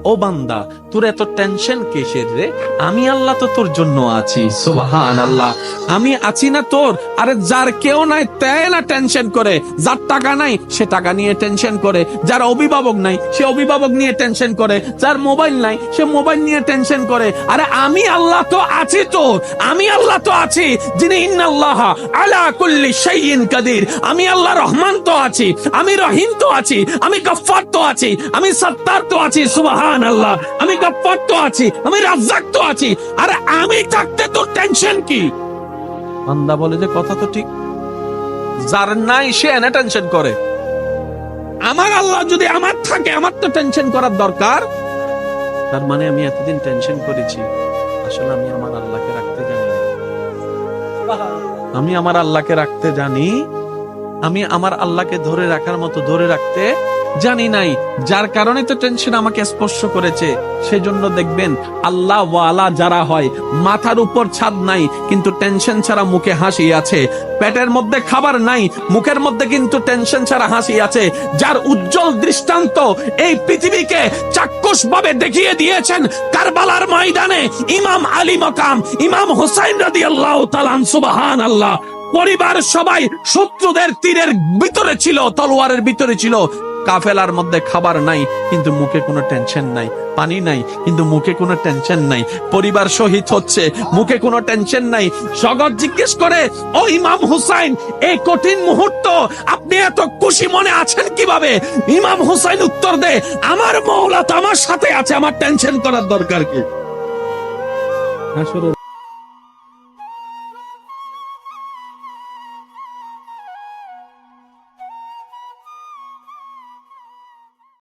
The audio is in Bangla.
ও বান্দা, তোর এত টেনশন কিসের রে? আমি আল্লাহ তো তোর জন্য আছি। সুবহানাল্লাহ, আমি আছি না তোর? আরে যার কেউ নাই তাই না টেনশন করে, যার টাকা নাই সে টাকা নিয়ে টেনশন করে, যার অভিভাবক নাই সে অভিভাবক নিয়ে টেনশন করে, যার মোবাইল নাই সে মোবাইল নিয়ে টেনশন করে। আরে আমি আল্লাহ তো আছি তোর, আমি আল্লাহ তো আছি যিনি ইন্নাল্লাহ আলা কুল্লি শাইইন কাদির। আমি আল্লাহ রহমান তো আছি, আমি রহিম তো আছি, আমি গফফার তো আছি, আমি সত্তার তো আছি। সুবহানাল্লাহ, আমি গফফার তো আছি, আমি রাজ্জাক তো আছি। আরে আমি থাকতে তোর টেনশন কি? বান্দা বলে যে কথা তো ঠিক, যার নাই সে এনে টেনশন করে। আমার আল্লাহ যদি আমার থাকে, আমার তো টেনশন করার দরকার। তার মানে আমি এতদিন টেনশন করেছি, আসলে আমি আমার আল্লাহকে রাখতে জানি না। আমি আমার আল্লাহকে রাখতে জানি, আমি আমার আল্লাহকে ধরে রাখার মতো ধরে রাখতে জানি নাই, যার কারণে তো টেনশন আমাকে স্পর্শ করেছে। সেজন্য দেখবেন আল্লাহ ওয়ালা যারা হয়, মাথার উপর ছাদ নাই কিন্তু টেনশন ছাড়া মুখে হাসি আছে, পেটের মধ্যে খাবার নাই মুখের মধ্যে কিন্তু টেনশন ছাড়া হাসি আছে, যার উজ্জ্বল দৃষ্টান্ত এই পৃথিবীকে চাক্ষুষ ভাবে দেখিয়ে দিয়েছেন কারবালার ময়দানে ইমাম আলী মকাম ইমাম হুসাইন রাদিয়াল্লাহু তাআলা। সুবহানাল্লাহ, পরিবার সবাই শত্রুদের তীরের ভিতরে ছিল, তলোয়ারের ভিতরে ছিল, কাফেলার মধ্যে খাবার নাই কিন্তু মুখে কোনো টেনশন নাই, পানি নাই কিন্তু মুখে কোনো টেনশন নাই, পরিবার শহীদ হচ্ছে মুখে কোনো টেনশন নাই। জগৎ জিজ্ঞেস করে, ও ইমাম হুসাইন, এই কঠিন মুহূর্ত আপনি এত খুশি মনে আছেন কিভাবে? ইমাম হুসাইন উত্তর দেয়, আমার মওলা তো আমার সাথে আছে, আমার টেনশন করার দরকার কি?